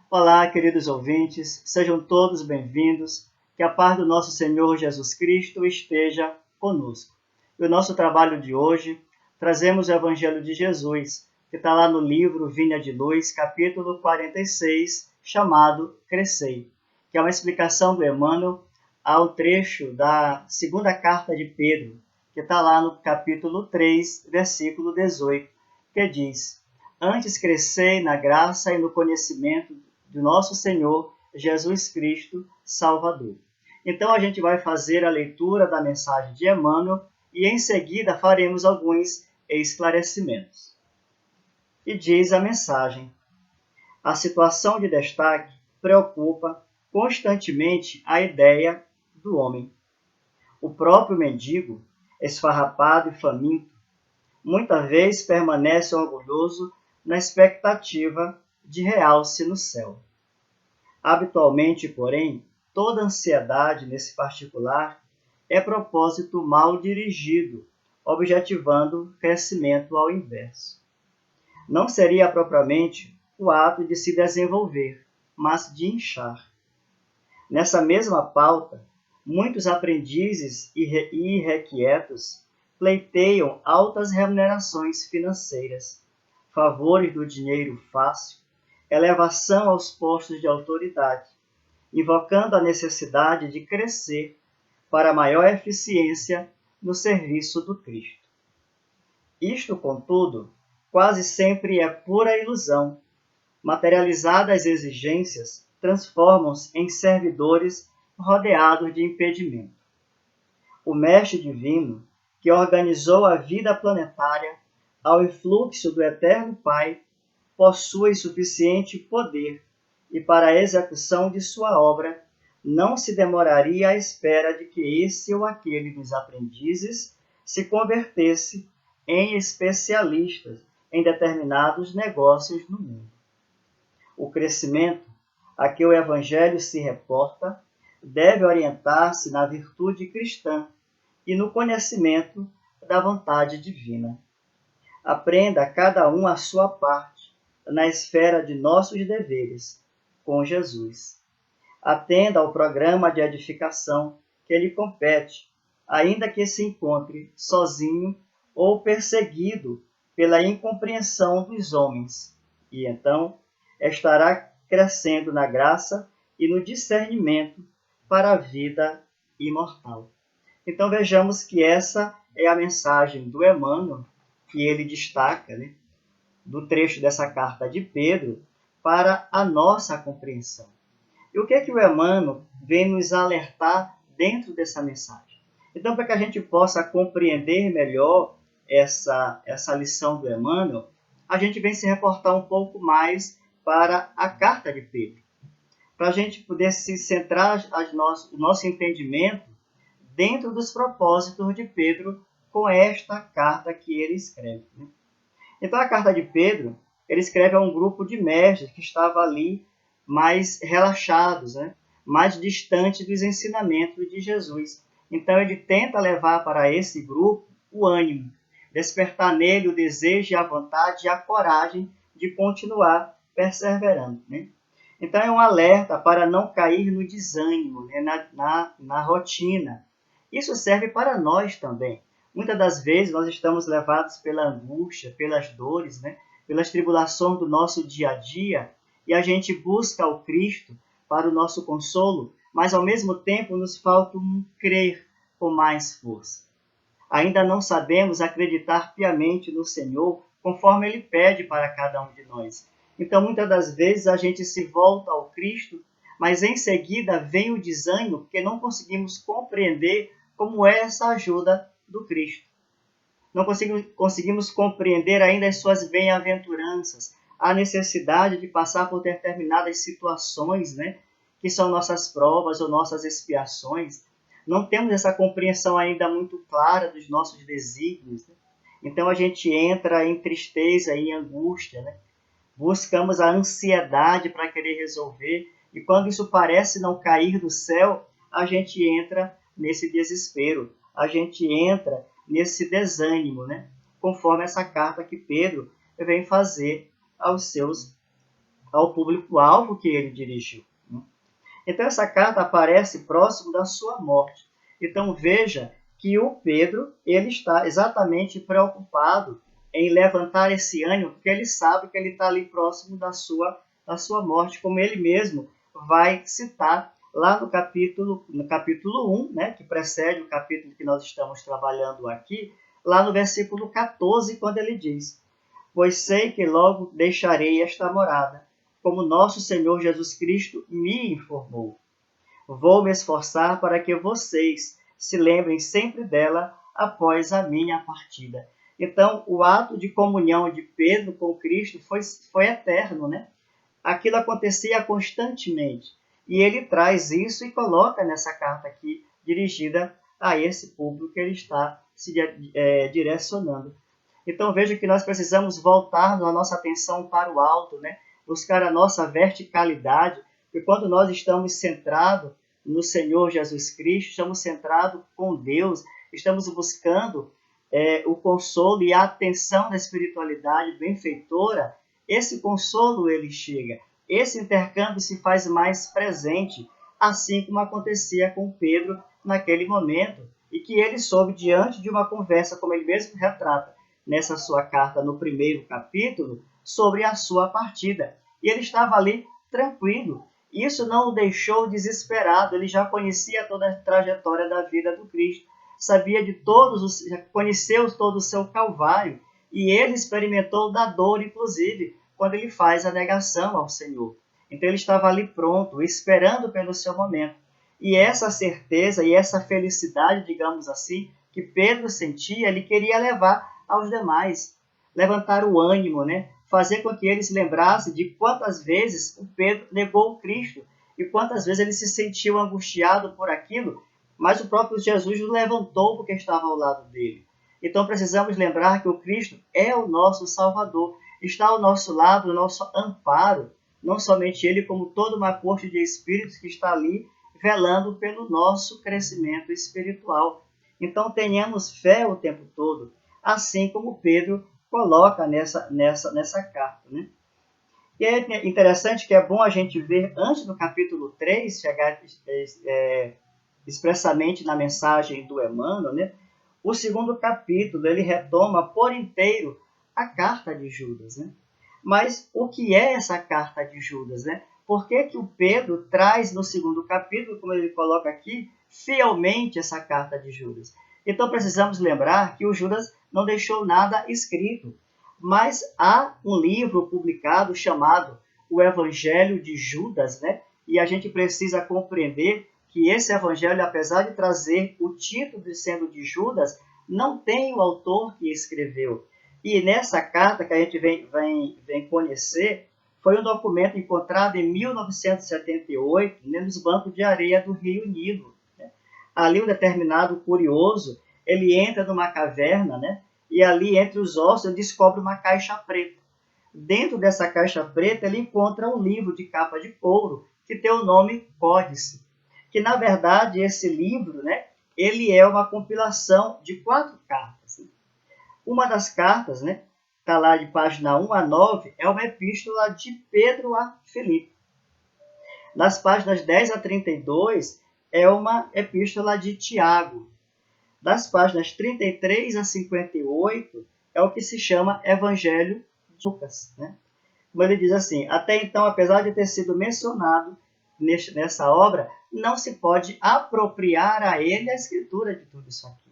Olá, queridos ouvintes, sejam todos bem-vindos, que a paz do nosso Senhor Jesus Cristo esteja conosco. E o nosso trabalho de hoje, trazemos o Evangelho de Jesus, que está lá no livro Vinha de Luz, capítulo 46, chamado Crescei, que é uma explicação do Emmanuel ao trecho da segunda carta de Pedro, que está lá no capítulo 3, versículo 18, que diz: Antes crescei na graça e no conhecimento do nosso Senhor Jesus Cristo, Salvador. Então a gente vai fazer a leitura da mensagem de Emmanuel e em seguida faremos alguns esclarecimentos. E diz a mensagem: a situação de destaque preocupa constantemente a ideia do homem. O próprio mendigo, esfarrapado e faminto, muitas vezes permanece orgulhoso na expectativa de realce no céu. Habitualmente, porém, toda ansiedade nesse particular é propósito mal dirigido, objetivando crescimento ao inverso. Não seria propriamente o ato de se desenvolver, mas de inchar. Nessa mesma pauta, muitos aprendizes e irrequietos pleiteiam altas remunerações financeiras, favores do dinheiro fácil, elevação aos postos de autoridade, invocando a necessidade de crescer para maior eficiência no serviço do Cristo. Isto, contudo, quase sempre é pura ilusão. Materializadas exigências transformam-se em servidores rodeados de impedimento. O Mestre Divino, que organizou a vida planetária ao influxo do Eterno Pai, possui suficiente poder e para a execução de sua obra não se demoraria à espera de que esse ou aquele dos aprendizes se convertesse em especialistas em determinados negócios no mundo. O crescimento a que o Evangelho se reporta deve orientar-se na virtude cristã e no conhecimento da vontade divina. Aprenda cada um a sua parte na esfera de nossos deveres com Jesus. Atenda ao programa de edificação que lhe compete, ainda que se encontre sozinho ou perseguido pela incompreensão dos homens, e então estará crescendo na graça e no discernimento para a vida imortal. Então vejamos que essa é a mensagem do Emmanuel, que ele destaca, do trecho dessa carta de Pedro, para a nossa compreensão. E o que é que o Emmanuel vem nos alertar dentro dessa mensagem? Então, para que a gente possa compreender melhor essa lição do Emmanuel, a gente vem se reportar um pouco mais para a carta de Pedro, para a gente poder se centrar o nosso entendimento dentro dos propósitos de Pedro com esta carta que ele escreve. Então, a carta de Pedro, ele escreve a um grupo de mestres que estava ali mais relaxados, mais distante dos ensinamentos de Jesus. Então, ele tenta levar para esse grupo o ânimo, despertar nele o desejo e a vontade e a coragem de continuar perseverando. Então, é um alerta para não cair no desânimo, na rotina. Isso serve para nós também. Muitas das vezes nós estamos levados pela angústia, pelas dores, pelas tribulações do nosso dia a dia, e a gente busca o Cristo para o nosso consolo, mas ao mesmo tempo nos falta um crer com mais força. Ainda não sabemos acreditar piamente no Senhor, conforme Ele pede para cada um de nós. Então, muitas das vezes a gente se volta ao Cristo, mas em seguida vem o desânimo, porque não conseguimos compreender como é essa ajuda do Cristo. Não conseguimos compreender ainda as suas bem-aventuranças, a necessidade de passar por determinadas situações, que são nossas provas ou nossas expiações. Não temos essa compreensão ainda muito clara dos nossos desígnios. Então a gente entra em tristeza e em angústia. Buscamos a ansiedade para querer resolver, e quando isso parece não cair do céu, a gente entra nesse desespero, a gente entra nesse desânimo, conforme essa carta que Pedro vem fazer aos seus ao público-alvo que ele dirigiu. Então, essa carta aparece próximo da sua morte. Então, veja que o Pedro ele está exatamente preocupado em levantar esse ânimo, porque ele sabe que ele está ali próximo da sua morte, como ele mesmo vai citar lá no capítulo 1, né, que precede o capítulo que nós estamos trabalhando aqui, lá no versículo 14, quando ele diz: pois sei que logo deixarei esta morada, como nosso Senhor Jesus Cristo me informou. Vou me esforçar para que vocês se lembrem sempre dela após a minha partida. Então, o ato de comunhão de Pedro com Cristo foi eterno, né? Aquilo acontecia constantemente. E ele traz isso e coloca nessa carta aqui, dirigida a esse público que ele está se direcionando. Então veja que nós precisamos voltar a nossa atenção para o alto, né? Buscar a nossa verticalidade, porque quando nós estamos centrados no Senhor Jesus Cristo, estamos centrados com Deus, estamos buscando o consolo e a atenção da espiritualidade benfeitora, esse consolo ele chega, esse intercâmbio se faz mais presente, assim como acontecia com Pedro naquele momento, e que ele soube diante de uma conversa, como ele mesmo retrata, nessa sua carta, no primeiro capítulo, sobre a sua partida. E ele estava ali tranquilo. Isso não o deixou desesperado. Ele já conhecia toda a trajetória da vida do Cristo. Sabia de conheceu todo o seu calvário. E ele experimentou da dor, inclusive, quando ele faz a negação ao Senhor. Então ele estava ali pronto, esperando pelo seu momento. E essa certeza e essa felicidade, digamos assim, que Pedro sentia, ele queria levar aos demais, levantar o ânimo, né? Fazer com que eles lembrassem de quantas vezes o Pedro negou o Cristo e quantas vezes ele se sentiu angustiado por aquilo, mas o próprio Jesus o levantou porque estava ao lado dele. Então precisamos lembrar que o Cristo é o nosso Salvador, está ao nosso lado, o nosso amparo, não somente ele, como toda uma corte de espíritos que está ali velando pelo nosso crescimento espiritual. Então tenhamos fé o tempo todo, assim como Pedro coloca nessa carta. Né? E é interessante que é bom a gente ver, antes do capítulo 3, chegar expressamente na mensagem do Emmanuel, né? O segundo capítulo ele retoma por inteiro a carta de Judas. Né? Mas o que é essa carta de Judas? Né? Por que o Pedro traz no segundo capítulo, como ele coloca aqui, fielmente essa carta de Judas? Então precisamos lembrar que o Judas não deixou nada escrito, mas há um livro publicado chamado O Evangelho de Judas, né? E a gente precisa compreender que esse evangelho, apesar de trazer o título de sendo de Judas, não tem o autor que escreveu. E nessa carta que a gente vem conhecer, foi um documento encontrado em 1978, né, nos bancos de areia do Rio Nilo. Né? Ali um determinado curioso, ele entra numa caverna, né, e ali entre os ossos ele descobre uma caixa preta. Dentro dessa caixa preta ele encontra um livro de capa de couro que tem o nome Códice, que na verdade esse livro, né, ele é uma compilação de 4 cartas. Uma das cartas, né, está lá de página 1 a 9, é uma epístola de Pedro a Filipe. Nas páginas 10 a 32, é uma epístola de Tiago. Das páginas 33 a 58, é o que se chama Evangelho de Lucas. Né? Como ele diz assim, até então, apesar de ter sido mencionado nessa obra, não se pode apropriar a ele a escritura de tudo isso aqui.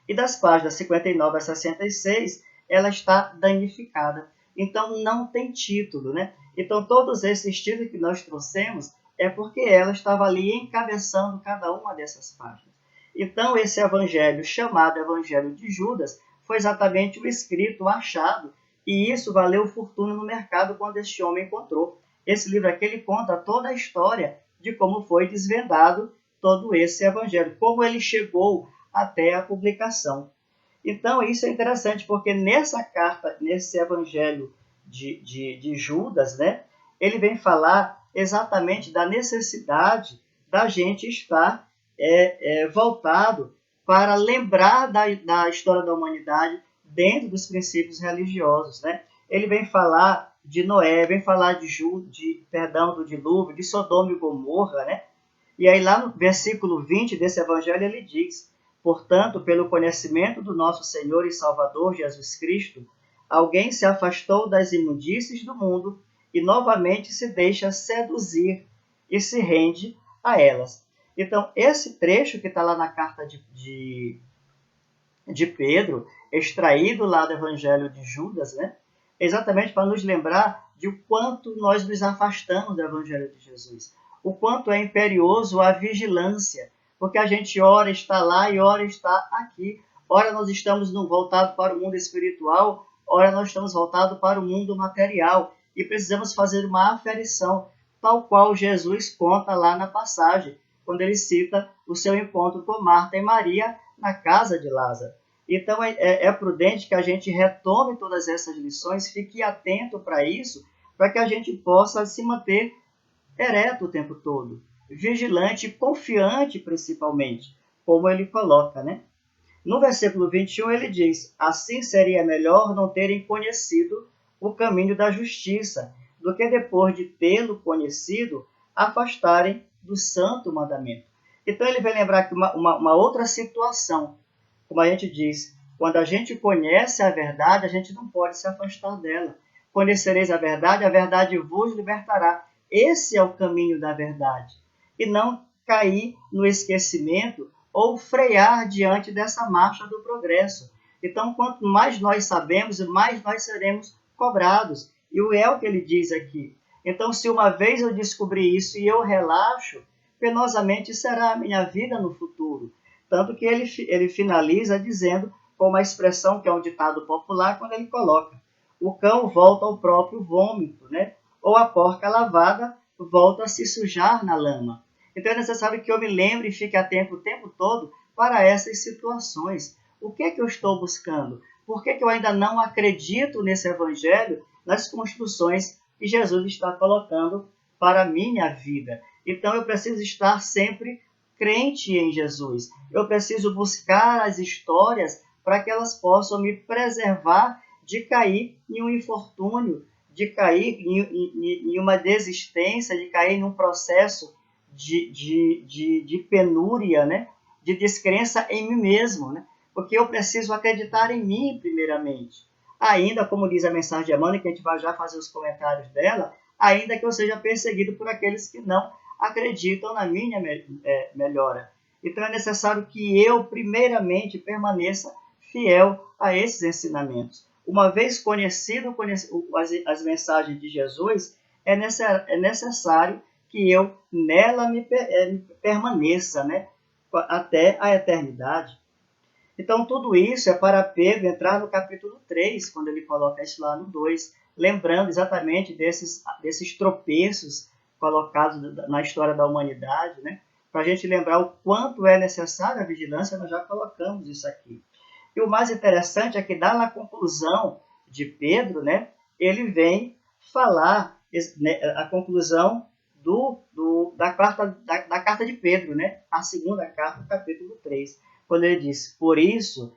E das páginas 59 a 66, ela está danificada. Então, não tem título. Né? Então, todos esses títulos que nós trouxemos é porque ela estava ali encabeçando cada uma dessas páginas. Então, esse evangelho, chamado Evangelho de Judas, foi exatamente o escrito, o achado, e isso valeu fortuna no mercado quando este homem encontrou. Esse livro aqui, ele conta toda a história de como foi desvendado todo esse evangelho, como ele chegou até a publicação. Então, isso é interessante, porque nessa carta, nesse evangelho de Judas, né, ele vem falar exatamente da necessidade da gente estar voltado para lembrar da história da humanidade dentro dos princípios religiosos. Né? Ele vem falar de Noé, vem falar do dilúvio, de Sodoma e Gomorra, né? E aí lá no versículo 20 desse evangelho ele diz: portanto, pelo conhecimento do nosso Senhor e Salvador Jesus Cristo, alguém se afastou das imundícies do mundo e novamente se deixa seduzir e se rende a elas. Então, esse trecho que está lá na carta de Pedro, extraído lá do Evangelho de Judas, né? Exatamente para nos lembrar de o quanto nós nos afastamos do Evangelho de Jesus, o quanto é imperioso a vigilância, porque a gente ora está lá e ora está aqui, ora nós estamos voltados para o mundo espiritual, ora nós estamos voltados para o mundo material, e precisamos fazer uma aferição, tal qual Jesus conta lá na passagem, quando ele cita o seu encontro com Marta e Maria na casa de Lázaro. Então, é prudente que a gente retome todas essas lições, fique atento para isso, para que a gente possa se manter ereto o tempo todo, vigilante e confiante, principalmente, como ele coloca, né? No versículo 21, ele diz: assim seria melhor não terem conhecido o caminho da justiça, do que depois de tê-lo conhecido, afastarem do santo mandamento. Então, ele vai lembrar que uma outra situação, como a gente diz, quando a gente conhece a verdade, a gente não pode se afastar dela. Conhecereis a verdade vos libertará. Esse é o caminho da verdade. E não cair no esquecimento ou frear diante dessa marcha do progresso. Então, quanto mais nós sabemos, mais nós seremos cobrados. E é o que ele diz aqui. Então, se uma vez eu descobrir isso e eu relaxo, penosamente será a minha vida no futuro. Tanto que ele finaliza dizendo, com uma expressão que é um ditado popular, quando ele coloca: o cão volta ao próprio vômito, né? Ou a porca lavada volta a se sujar na lama. Então é necessário que eu me lembre e fique atento o tempo todo para essas situações. O que é que eu estou buscando? Por que eu ainda não acredito nesse evangelho, nas construções que Jesus está colocando para a minha vida? Então eu preciso estar sempre crente em Jesus. Eu preciso buscar as histórias para que elas possam me preservar de cair em um infortúnio, de cair em uma desistência, de cair em um processo de penúria, né? De descrença em mim mesmo, né? Porque eu preciso acreditar em mim primeiramente. Ainda, como diz a mensagem de Amanda, que a gente vai já fazer os comentários dela, ainda que eu seja perseguido por aqueles que não acreditam na minha melhora. Então é necessário que eu, primeiramente, permaneça fiel a esses ensinamentos. Uma vez conhecido as mensagens de Jesus, é necessário que eu nela me permaneça, né? Até a eternidade. Então, tudo isso é para Pedro entrar no capítulo 3, quando ele coloca isso lá no 2, lembrando exatamente desses tropeços colocados na história da humanidade, né? Para a gente lembrar o quanto é necessária a vigilância, nós já colocamos isso aqui. E o mais interessante é que, lá na conclusão de Pedro, né, ele vem falar a conclusão da carta de Pedro, né, a segunda carta, capítulo 3, quando ele diz: por isso,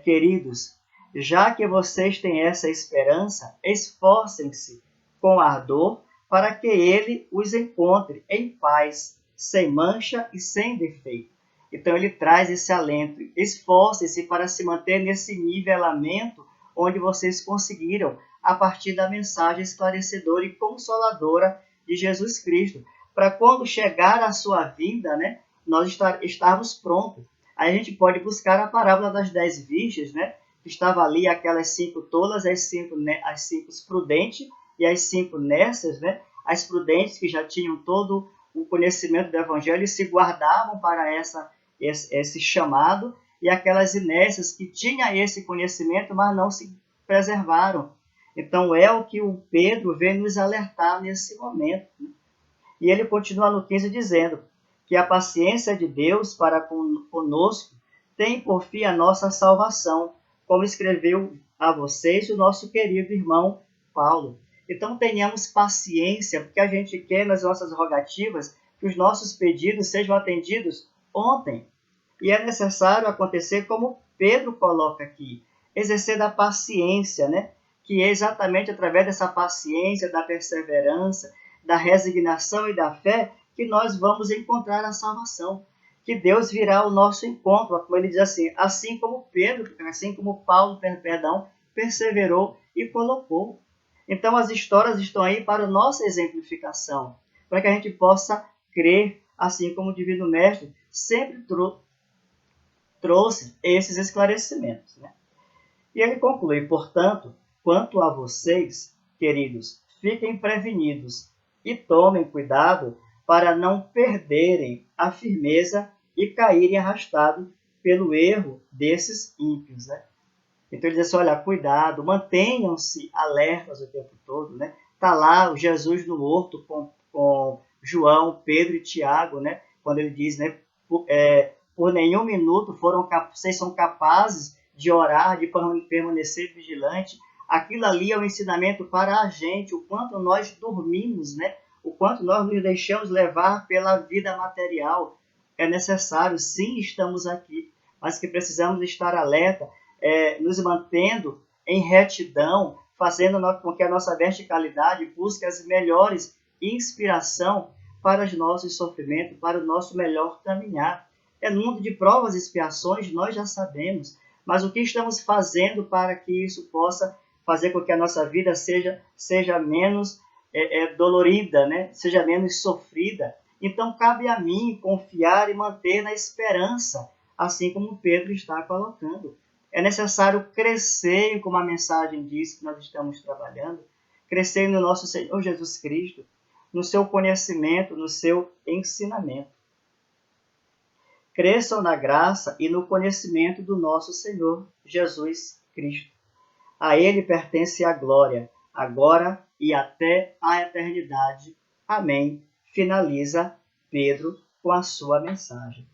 queridos, já que vocês têm essa esperança, esforcem-se com ardor para que ele os encontre em paz, sem mancha e sem defeito. Então ele traz esse alento: esforcem-se para se manter nesse nivelamento onde vocês conseguiram, a partir da mensagem esclarecedora e consoladora de Jesus Cristo, para quando chegar a sua vinda, né, nós estarmos prontos. Aí a gente pode buscar a parábola das 10 virgens, né, que estava ali aquelas 5 tolas, as 5 prudentes e as 5 nécias, né, as prudentes que já tinham todo o conhecimento do evangelho e se guardavam para esse chamado, e aquelas inécias que tinham esse conhecimento, mas não se preservaram. Então é o que o Pedro vem nos alertar nesse momento, né? E ele continua no 15 dizendo que a paciência de Deus para conosco tem por fim a nossa salvação, como escreveu a vocês o nosso querido irmão Paulo. Então tenhamos paciência, porque a gente quer nas nossas rogativas que os nossos pedidos sejam atendidos ontem. E é necessário acontecer como Pedro coloca aqui, exercer da paciência, né? que é exatamente através dessa paciência, da perseverança, da resignação e da fé que nós vamos encontrar a salvação. Que Deus virá ao nosso encontro, como ele diz assim como Pedro, assim como Paulo, perseverou e colocou. Então as histórias estão aí para nossa exemplificação, para que a gente possa crer, assim como o Divino Mestre sempre trouxe esses esclarecimentos, né? E ele conclui, portanto, quanto a vocês, queridos, fiquem prevenidos e tomem cuidado para não perderem a firmeza e caírem arrastados pelo erro desses ímpios, né? Então ele diz assim, olha, cuidado, mantenham-se alertas o tempo todo, né? Está lá o Jesus no horto com João, Pedro e Tiago, né? Quando ele diz, né? Por nenhum minuto vocês são capazes de orar, de permanecer vigilante. Aquilo ali é um ensinamento para a gente, o quanto nós dormimos, né? O quanto nós nos deixamos levar pela vida material. É necessário, sim, estamos aqui, mas que precisamos estar alerta, nos mantendo em retidão, fazendo com que a nossa verticalidade busque as melhores inspiração para os nossos sofrimentos, para o nosso melhor caminhar. É no mundo de provas e expiações, nós já sabemos, mas o que estamos fazendo para que isso possa fazer com que a nossa vida seja menos dolorida, né? Seja menos sofrida? Então, cabe a mim confiar e manter na esperança, assim como Pedro está colocando. É necessário crescer, como a mensagem diz que nós estamos trabalhando, crescer no nosso Senhor Jesus Cristo, no seu conhecimento, no seu ensinamento. Cresçam na graça e no conhecimento do nosso Senhor Jesus Cristo. A Ele pertence a glória, agora e até a eternidade. Amém. Finaliza Pedro com a sua mensagem.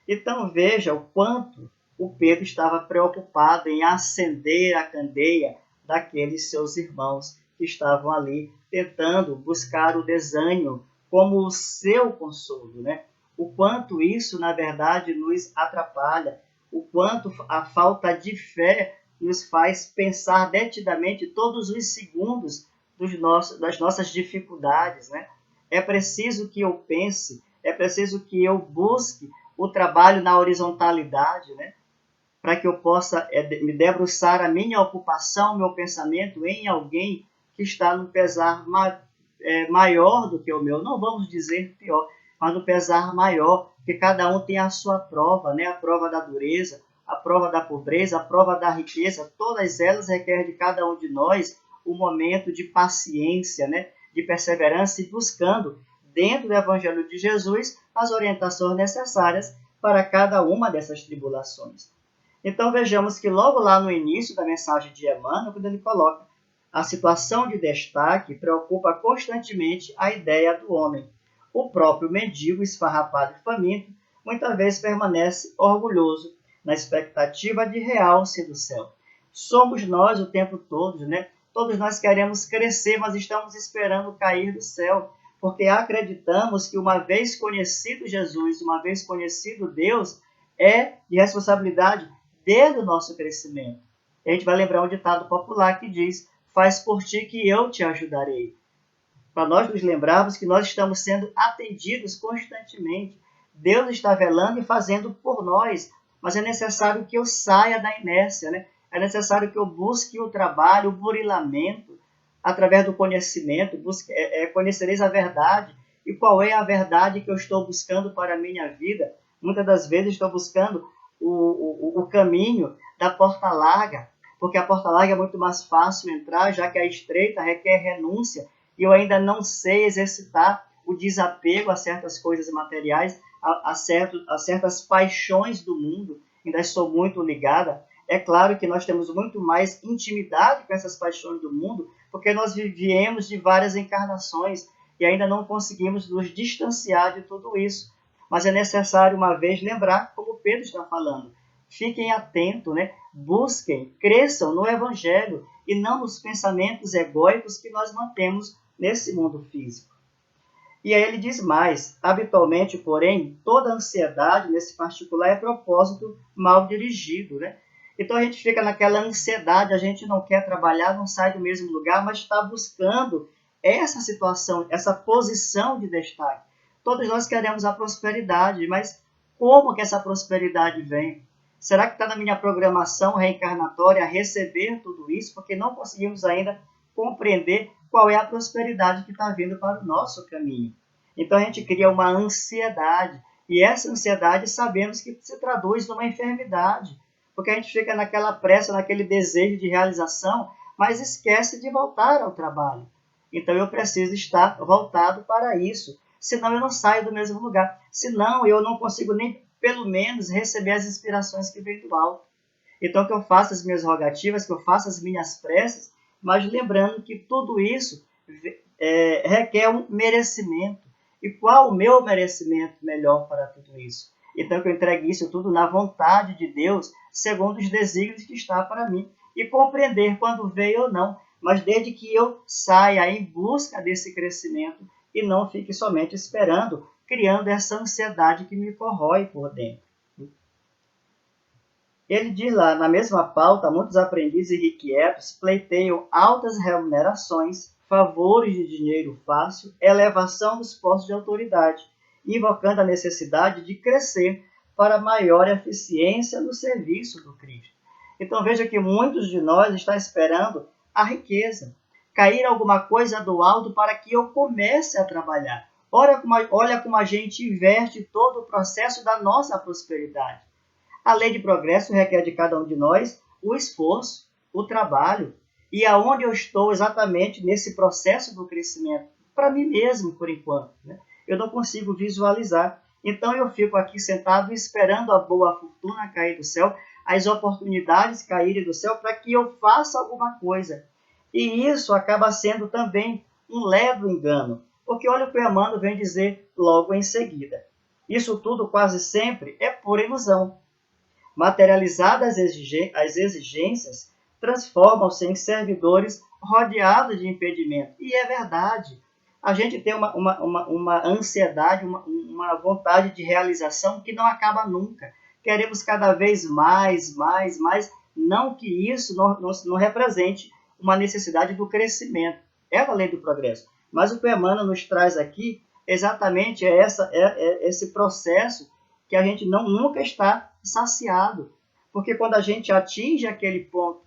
Então veja o quanto o Pedro estava preocupado em acender a candeia daqueles seus irmãos que estavam ali tentando buscar o desânimo como o seu consolo, né? O quanto isso, na verdade, nos atrapalha, o quanto a falta de fé nos faz pensar detidamente todos os segundos das nossas dificuldades, né? É preciso que eu pense, é preciso que eu busque o trabalho na horizontalidade, né? Para que eu possa me debruçar a minha ocupação, meu pensamento em alguém que está no pesar maior do que o meu. Não vamos dizer pior, mas no pesar maior, que cada um tem a sua prova, né? A prova da dureza, a prova da pobreza, a prova da riqueza. Todas elas requerem de cada um de nós um momento de paciência, né? De perseverança e buscando, dentro do Evangelho de Jesus, as orientações necessárias para cada uma dessas tribulações. Então vejamos que logo lá no início da mensagem de Emmanuel, quando ele coloca a situação de destaque preocupa constantemente a ideia do homem. O próprio mendigo, esfarrapado e faminto, muitas vezes permanece orgulhoso na expectativa de realce do céu. Somos nós o tempo todo, né? Todos nós queremos crescer, mas estamos esperando cair do céu, porque acreditamos que uma vez conhecido Jesus, uma vez conhecido Deus, é de responsabilidade desde o nosso crescimento. E a gente vai lembrar um ditado popular que diz: faz por ti que eu te ajudarei. Para nós nos lembrarmos que nós estamos sendo atendidos constantemente. Deus está velando e fazendo por nós, mas é necessário que eu saia da inércia, né? É necessário que eu busque o trabalho, o burilamento, através do conhecimento, conhecereis a verdade. E qual é a verdade que eu estou buscando para a minha vida? Muitas das vezes estou buscando o caminho da porta larga, porque a porta larga é muito mais fácil entrar, já que a estreita requer renúncia, e eu ainda não sei exercitar o desapego a certas coisas materiais, a certas paixões do mundo, ainda estou muito ligada. É claro que nós temos muito mais intimidade com essas paixões do mundo, porque nós viemos de várias encarnações e ainda não conseguimos nos distanciar de tudo isso. Mas é necessário, uma vez, lembrar, como Pedro está falando, fiquem atentos, né? Busquem, cresçam no Evangelho e não nos pensamentos egóicos que nós mantemos nesse mundo físico. E aí ele diz mais: habitualmente, porém, toda ansiedade nesse particular é propósito mal dirigido, né? Então a gente fica naquela ansiedade, a gente não quer trabalhar, não sai do mesmo lugar, mas está buscando essa situação, essa posição de destaque. Todos nós queremos a prosperidade, mas como que essa prosperidade vem? Será que está na minha programação reencarnatória receber tudo isso? Porque não conseguimos ainda compreender qual é a prosperidade que está vindo para o nosso caminho. Então a gente cria uma ansiedade, e essa ansiedade sabemos que se traduz numa enfermidade, porque a gente fica naquela pressa, naquele desejo de realização, mas esquece de voltar ao trabalho. Então eu preciso estar voltado para isso, senão eu não saio do mesmo lugar, senão eu não consigo nem, pelo menos, receber as inspirações que vêm do alto. Então que eu faça as minhas rogativas, que eu faça as minhas preces, mas lembrando que tudo isso requer um merecimento. E qual o meu merecimento melhor para tudo isso? Então que eu entregue isso tudo na vontade de Deus, segundo os desígnios que está para mim, e compreender quando veio ou não, mas desde que eu saia em busca desse crescimento e não fique somente esperando, criando essa ansiedade que me corrói por dentro. Ele diz lá, na mesma pauta, muitos aprendizes irrequietos pleiteiam altas remunerações, favores de dinheiro fácil, elevação dos postos de autoridade, invocando a necessidade de crescer para maior eficiência no serviço do Cristo. Então veja que muitos de nós estão esperando a riqueza, cair alguma coisa do alto para que eu comece a trabalhar. Olha como a gente inverte todo o processo da nossa prosperidade. A lei de progresso requer de cada um de nós o esforço, o trabalho, e aonde eu estou exatamente nesse processo do crescimento, para mim mesmo, por enquanto, né? Eu não consigo visualizar. Então eu fico aqui sentado esperando a boa fortuna cair do céu, as oportunidades caírem do céu para que eu faça alguma coisa. E isso acaba sendo também um leve engano, porque olha o que o Emmanuel vem dizer logo em seguida. Isso tudo quase sempre é pura ilusão. Materializadas as exigências, transformam-se em servidores rodeados de impedimento. E é verdade. A gente tem uma ansiedade, uma vontade de realização que não acaba nunca. Queremos cada vez mais. Não que isso não represente uma necessidade do crescimento. É a lei do progresso. Mas o que o Emmanuel nos traz aqui exatamente esse processo que a gente nunca está saciado. Porque quando a gente atinge aquele ponto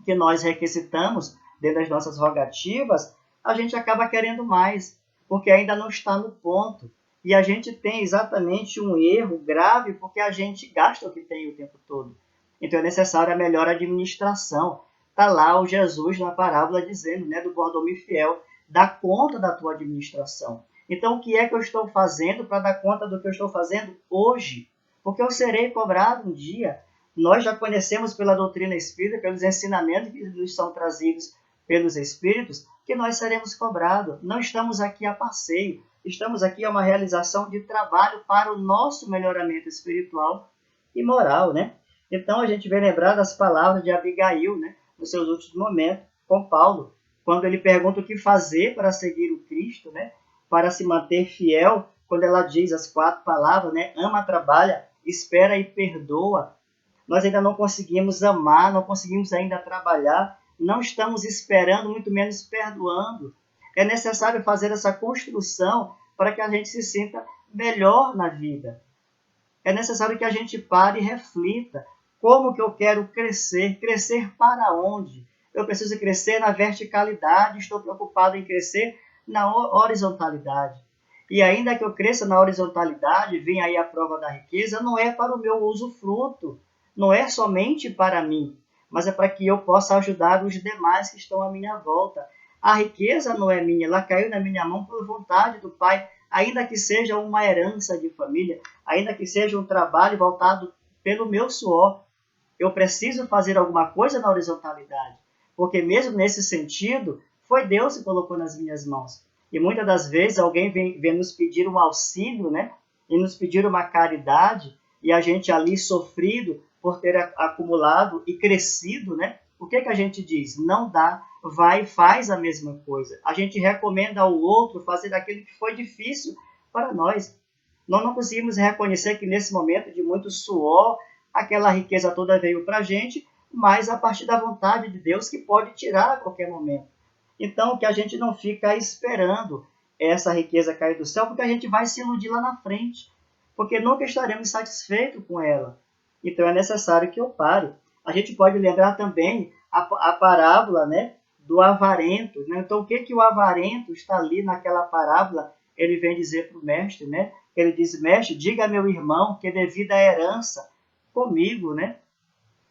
que nós requisitamos dentro das nossas rogativas, a gente acaba querendo mais, porque ainda não está no ponto. E a gente tem exatamente um erro grave, porque a gente gasta o que tem o tempo todo. Então é necessária a melhor administração. Está lá o Jesus na parábola dizendo, né, do mordomo fiel, dá conta da tua administração. Então o que é que eu estou fazendo para dar conta do que eu estou fazendo hoje? Porque eu serei cobrado um dia. Nós já conhecemos pela doutrina espírita, pelos ensinamentos que nos são trazidos pelos espíritos, que nós seremos cobrados. Não estamos aqui a passeio, estamos aqui a uma realização de trabalho para o nosso melhoramento espiritual e moral, né? Então a gente vem lembrar das palavras de Abigail, né, nos seus últimos momentos, com Paulo, quando ele pergunta o que fazer para seguir o Cristo, né, para se manter fiel, quando ela diz as 4 palavras, né, ama, trabalha, espera e perdoa. Nós ainda não conseguimos amar, não conseguimos ainda trabalhar, não estamos esperando, muito menos perdoando. É necessário fazer essa construção para que a gente se sinta melhor na vida. É necessário que a gente pare e reflita. Como que eu quero crescer? Crescer para onde? Eu preciso crescer na verticalidade, estou preocupado em crescer na horizontalidade. E ainda que eu cresça na horizontalidade, vem aí a prova da riqueza, não é para o meu usufruto, não é somente para mim, mas é para que eu possa ajudar os demais que estão à minha volta. A riqueza não é minha, ela caiu na minha mão por vontade do Pai, ainda que seja uma herança de família, ainda que seja um trabalho voltado pelo meu suor. Eu preciso fazer alguma coisa na horizontalidade, porque mesmo nesse sentido, foi Deus que colocou nas minhas mãos. E muitas das vezes alguém vem nos pedir um auxílio, né? E nos pedir uma caridade, e a gente ali sofrido por ter acumulado e crescido, né? O que a gente diz? Não dá, vai e faz a mesma coisa. A gente recomenda ao outro fazer aquilo que foi difícil para nós. Nós não conseguimos reconhecer que nesse momento de muito suor, aquela riqueza toda veio para a gente, mas a partir da vontade de Deus que pode tirar a qualquer momento. Então, que a gente não fica esperando essa riqueza cair do céu, porque a gente vai se iludir lá na frente, porque nunca estaremos satisfeitos com ela. Então, é necessário que eu pare. A gente pode lembrar também a parábola, né, do avarento. Né? Então, o que o avarento está ali naquela parábola? Ele vem dizer para o mestre, né? Ele diz, mestre, diga a meu irmão que devida a herança comigo, né?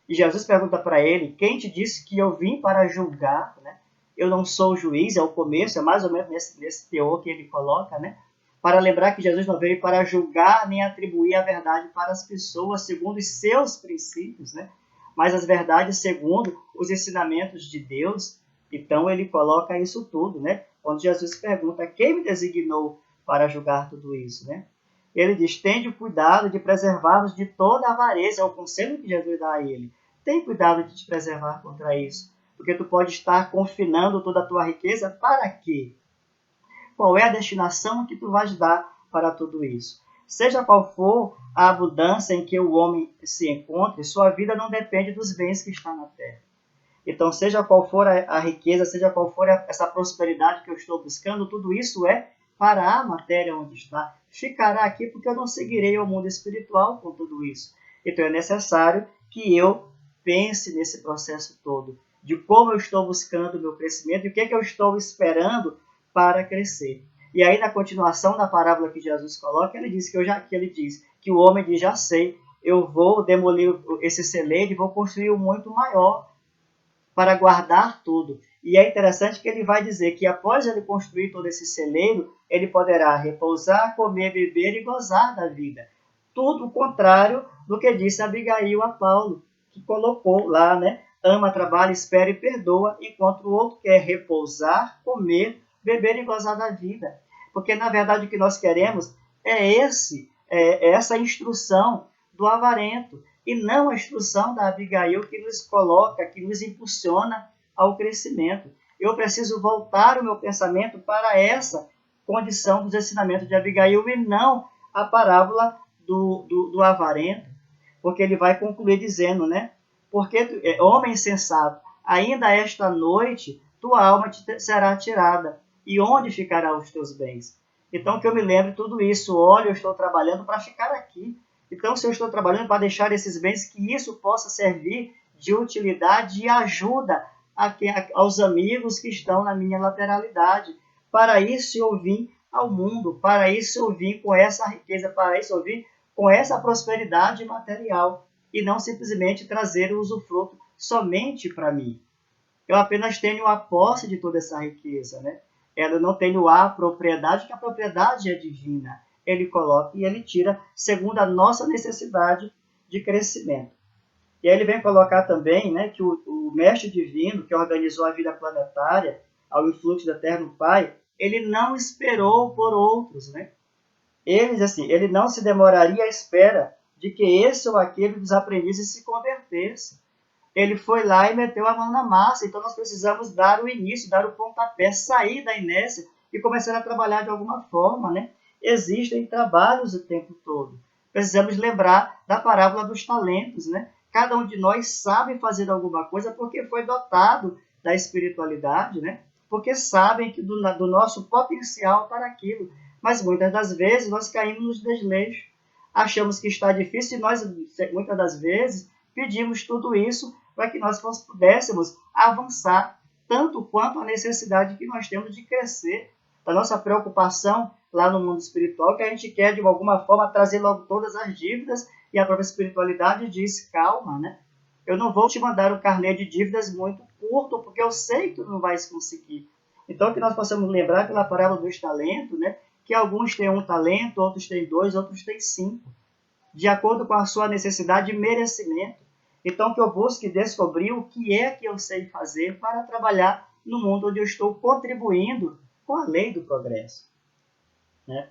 E Jesus pergunta para ele, quem te disse que eu vim para julgar, né? Eu não sou juiz, é o começo, é mais ou menos nesse teor que ele coloca, né? Para lembrar que Jesus não veio para julgar nem atribuir a verdade para as pessoas segundo os seus princípios, né? Mas as verdades segundo os ensinamentos de Deus. Então ele coloca isso tudo, né? Quando Jesus pergunta, quem me designou para julgar tudo isso, né? Ele diz, tende cuidado de preservar-vos de toda avareza, é o conselho que Jesus dá a ele. Tem cuidado de te preservar contra isso, porque tu pode estar confinando toda a tua riqueza para quê? Qual é a destinação que tu vais dar para tudo isso? Seja qual for a abundância em que o homem se encontre, sua vida não depende dos bens que estão na terra. Então, seja qual for a riqueza, seja qual for essa prosperidade que eu estou buscando, tudo isso é para a matéria onde está. Ficará aqui porque eu não seguirei ao mundo espiritual com tudo isso. Então, é necessário que eu pense nesse processo todo, de como eu estou buscando o meu crescimento e o que eu estou esperando para crescer. E aí, na continuação da parábola que Jesus coloca, ele diz que o homem diz, já sei, eu vou demolir esse celeiro e vou construir um muito maior para guardar tudo. E é interessante que ele vai dizer que após ele construir todo esse celeiro, ele poderá repousar, comer, beber e gozar da vida. Tudo o contrário do que disse Abigail a Paulo, que colocou lá, né? Ama, trabalha, espera e perdoa, enquanto o outro quer repousar, comer, beber e gozar da vida. Porque, na verdade, o que nós queremos é essa instrução do avarento, e não a instrução da Abigail que nos coloca, que nos impulsiona ao crescimento. Eu preciso voltar o meu pensamento para essa condição dos ensinamentos de Abigail e não a parábola do avarento, porque ele vai concluir dizendo, né? Porque, homem insensato, ainda esta noite tua alma será tirada, e onde ficarão os teus bens? Então, que eu me lembre tudo isso. Olha, eu estou trabalhando para ficar aqui. Então, se eu estou trabalhando para deixar esses bens, que isso possa servir de utilidade e ajuda aos amigos que estão na minha lateralidade. Para isso eu vim ao mundo, para isso eu vim com essa riqueza, para isso eu vim com essa prosperidade material, e não simplesmente trazer o usufruto somente para mim. Eu apenas tenho a posse de toda essa riqueza, né? Eu não tenho a propriedade, que a propriedade é divina. Ele coloca e ele tira segundo a nossa necessidade de crescimento. E aí ele vem colocar também, né, que o mestre divino, que organizou a vida planetária ao influxo do Eterno Pai, ele não esperou por outros, né? Ele diz assim, ele não se demoraria à espera de que esse ou aquele dos aprendizes se convertesse. Ele foi lá e meteu a mão na massa. Então nós precisamos dar o início, dar o pontapé, sair da inércia e começar a trabalhar de alguma forma, né? Existem trabalhos o tempo todo. Precisamos lembrar da parábola dos talentos, né? Cada um de nós sabe fazer alguma coisa porque foi dotado da espiritualidade, né? Porque sabem que do nosso potencial para aquilo. Mas muitas das vezes nós caímos nos desleixos. Achamos que está difícil e nós, muitas das vezes, pedimos tudo isso para que nós pudéssemos avançar, tanto quanto a necessidade que nós temos de crescer. A nossa preocupação lá no mundo espiritual, que a gente quer, de alguma forma, trazer logo todas as dívidas, e a própria espiritualidade diz, calma, né? Eu não vou te mandar um carnê de dívidas muito curto, porque eu sei que tu não vais conseguir. Então, que nós possamos lembrar pela parábola dos talentos, né? Que alguns têm 1 talento, outros têm 2, outros têm 5, de acordo com a sua necessidade e merecimento. Então, que eu busque descobrir o que é que eu sei fazer para trabalhar no mundo onde eu estou contribuindo com a lei do progresso, né?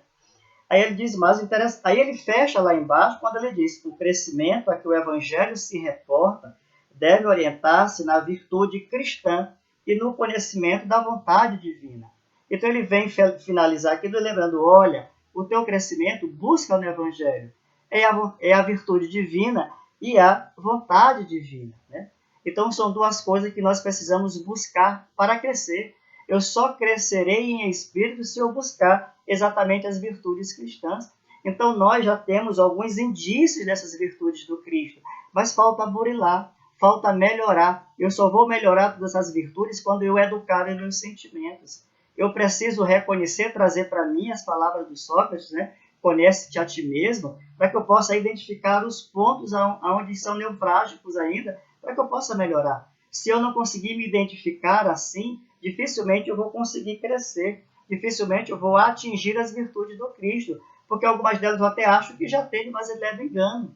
Aí ele diz mais interessante. Aí ele fecha lá embaixo quando ele diz que o crescimento a que o Evangelho se reporta deve orientar-se na virtude cristã e no conhecimento da vontade divina. Então ele vem finalizar aqui lembrando, olha, o teu crescimento busca no Evangelho. É a virtude divina e a vontade divina, né? Então, são duas coisas que nós precisamos buscar para crescer. Eu só crescerei em espírito se eu buscar exatamente as virtudes cristãs. Então, nós já temos alguns indícios dessas virtudes do Cristo, mas falta burilar, falta melhorar. Eu só vou melhorar todas essas virtudes quando eu educar os meus sentimentos. Eu preciso reconhecer, trazer para mim as palavras do Sócrates, né? Conhece-te a ti mesmo, para que eu possa identificar os pontos onde são nevrálgicos ainda, para que eu possa melhorar. Se eu não conseguir me identificar assim, dificilmente eu vou conseguir crescer, dificilmente eu vou atingir as virtudes do Cristo, porque algumas delas eu até acho que já tenho, mas é leve engano.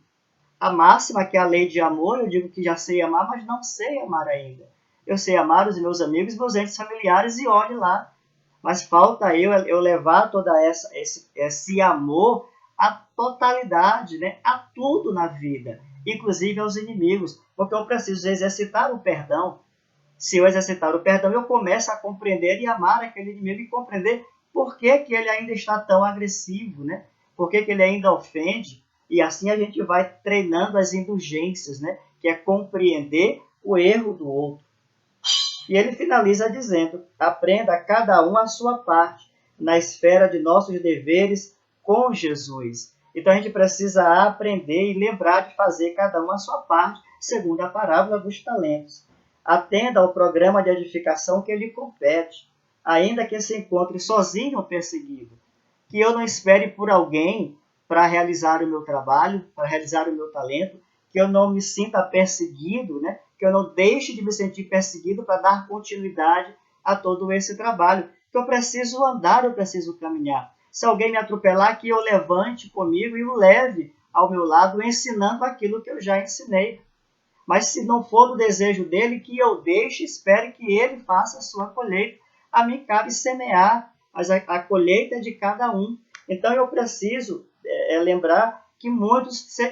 A máxima, que é a lei de amor, eu digo que já sei amar, mas não sei amar ainda. Eu sei amar os meus amigos, meus entes familiares, e olhe lá. Mas falta eu levar toda esse amor à totalidade, né? A tudo na vida, inclusive aos inimigos, porque eu preciso exercitar o perdão. Se eu exercitar o perdão, eu começo a compreender e amar aquele inimigo e compreender por que, que ele ainda está tão agressivo, né? Por que, que ele ainda ofende. E assim a gente vai treinando as indulgências, né? Que é compreender o erro do outro. E ele finaliza dizendo: aprenda cada um a sua parte na esfera de nossos deveres com Jesus. Então a gente precisa aprender e lembrar de fazer cada um a sua parte, segundo a parábola dos talentos. Atenda ao programa de edificação que lhe compete, ainda que se encontre sozinho ou perseguido. Que eu não espere por alguém para realizar o meu trabalho, para realizar o meu talento, que eu não me sinta perseguido, né? Que eu não deixe de me sentir perseguido para dar continuidade a todo esse trabalho. Que eu preciso andar, eu preciso caminhar. Se alguém me atropelar, que eu levante comigo e o leve ao meu lado, ensinando aquilo que eu já ensinei. Mas se não for do desejo dele, que eu deixe, espere que ele faça a sua colheita. A mim cabe semear, mas a colheita é de cada um. Então eu preciso lembrar que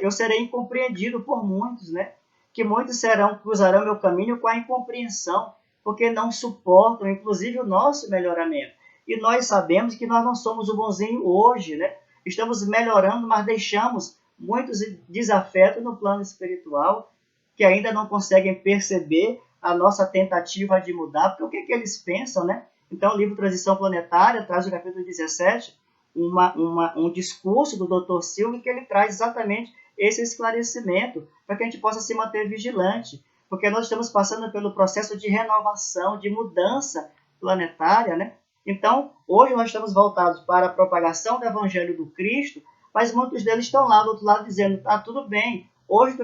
eu serei incompreendido por muitos, né? Que muitos cruzarão meu caminho com a incompreensão, porque não suportam, inclusive, o nosso melhoramento. E nós sabemos que nós não somos o bonzinho hoje, né? Estamos melhorando, mas deixamos muitos desafetos no plano espiritual, que ainda não conseguem perceber a nossa tentativa de mudar, porque o que eles pensam, né? Então, o livro Transição Planetária traz no capítulo 17 um discurso do Dr. Silva, que ele traz exatamente esse esclarecimento, para que a gente possa se manter vigilante, porque nós estamos passando pelo processo de renovação, de mudança planetária, né? Então, hoje nós estamos voltados para a propagação do Evangelho do Cristo, mas muitos deles estão lá do outro lado dizendo: tá tudo bem, hoje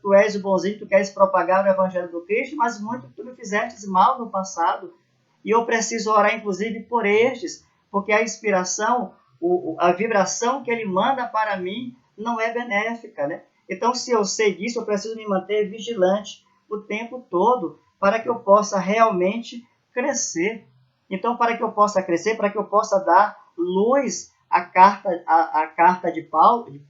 tu és o bonzinho, tu queres propagar o Evangelho do Cristo, mas muito tu me fizeste mal no passado, e eu preciso orar inclusive por estes, porque a inspiração, a vibração que ele manda para mim não é benéfica, né? Então, se eu sei disso, eu preciso me manter vigilante o tempo todo para que eu possa realmente crescer. Então, para que eu possa crescer, para que eu possa dar luz à carta de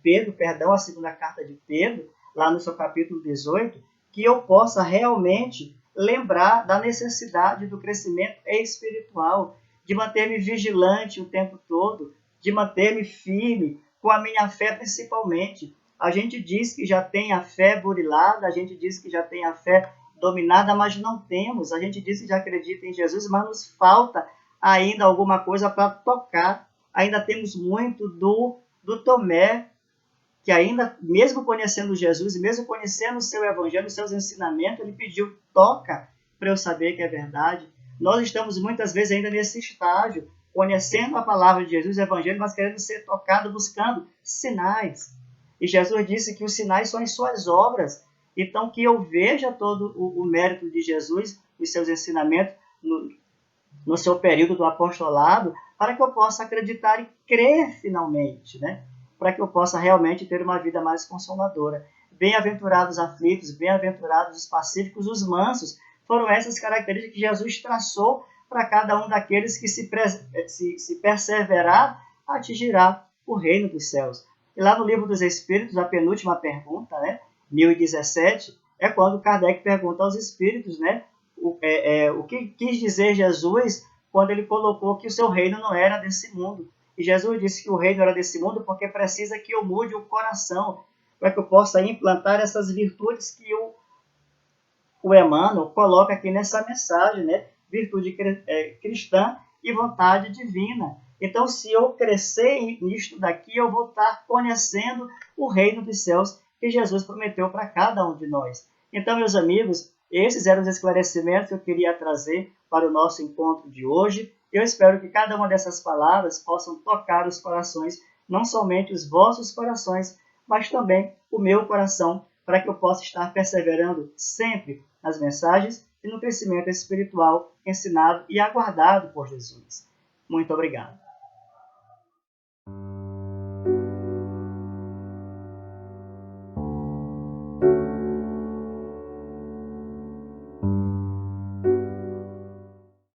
Pedro, a segunda carta de Pedro, lá no seu capítulo 18, que eu possa realmente lembrar da necessidade do crescimento espiritual, de manter-me vigilante o tempo todo, de manter-me firme, com a minha fé principalmente. A gente diz que já tem a fé burilada, a gente diz que já tem a fé dominada, mas não temos. A gente diz que já acredita em Jesus, mas nos falta ainda alguma coisa para tocar. Ainda temos muito do Tomé, que ainda, mesmo conhecendo Jesus, mesmo conhecendo o seu evangelho, os seus ensinamentos, ele pediu: toca para eu saber que é verdade. Nós estamos muitas vezes ainda nesse estágio, conhecendo a palavra de Jesus, o evangelho, mas querendo ser tocado, buscando sinais. E Jesus disse que os sinais são as suas obras. Então, que eu veja todo o mérito de Jesus, os seus ensinamentos, no seu período do apostolado, para que eu possa acreditar e crer finalmente, né? Para que eu possa realmente ter uma vida mais consoladora. Bem-aventurados os aflitos, bem-aventurados os pacíficos, os mansos. Foram essas características que Jesus traçou para cada um daqueles que se perseverar, atingirá o reino dos céus. E lá no Livro dos Espíritos, a penúltima pergunta, né, 1017, é quando Kardec pergunta aos espíritos, né, o que quis dizer Jesus quando ele colocou que o seu reino não era desse mundo. E Jesus disse que o reino era desse mundo porque precisa que eu mude o coração. para que eu possa implantar essas virtudes que o Emmanuel coloca aqui nessa mensagem, né? Virtude cristã e vontade divina. Então, se eu crescer nisto daqui, eu vou estar conhecendo o reino dos céus que Jesus prometeu para cada um de nós. Então, meus amigos, esses eram os esclarecimentos que eu queria trazer para o nosso encontro de hoje. Eu espero que cada uma dessas palavras possam tocar os corações, não somente os vossos corações, mas também o meu coração, para que eu possa estar perseverando sempre nas mensagens e no crescimento espiritual ensinado e aguardado por Jesus. Muito obrigado.